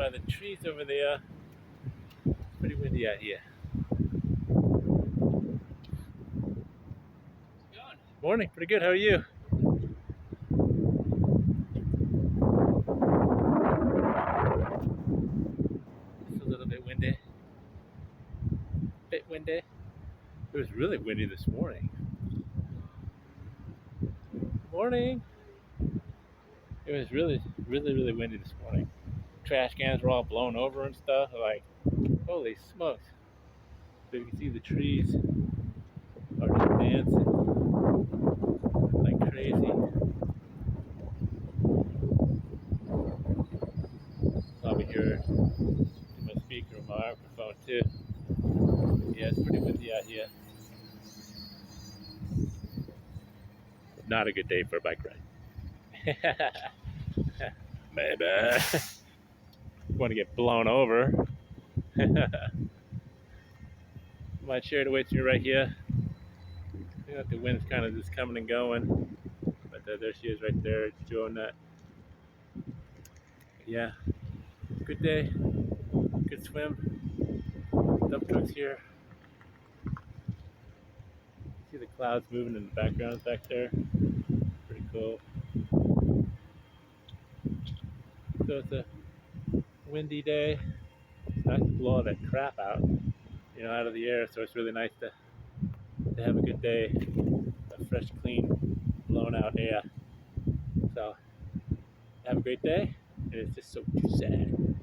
by the trees over there. It's pretty windy out here. Morning, pretty good. How are you? It's a little bit windy. Bit windy. It was really windy this morning. Morning. It was really windy this morning. Trash cans were all blown over and stuff. Like, holy smokes. But you can see the trees are just dancing like crazy. Probably hear in my speaker or my microphone too. Yeah, it's pretty windy out here. Not a good day for a bike ride. Maybe. Want to get blown over. Might share it with you right here. You know, the wind's kind of just coming and going. But there she is right there, doing that. Yeah, good day, good swim. Dump truck's here. See the clouds moving in the background back there. Pretty cool. So it's a windy day. It's nice to blow all that crap out, out of the air. So it's really nice to have a good day, a fresh, clean, blown out air. So have a great day. And it's just so sad.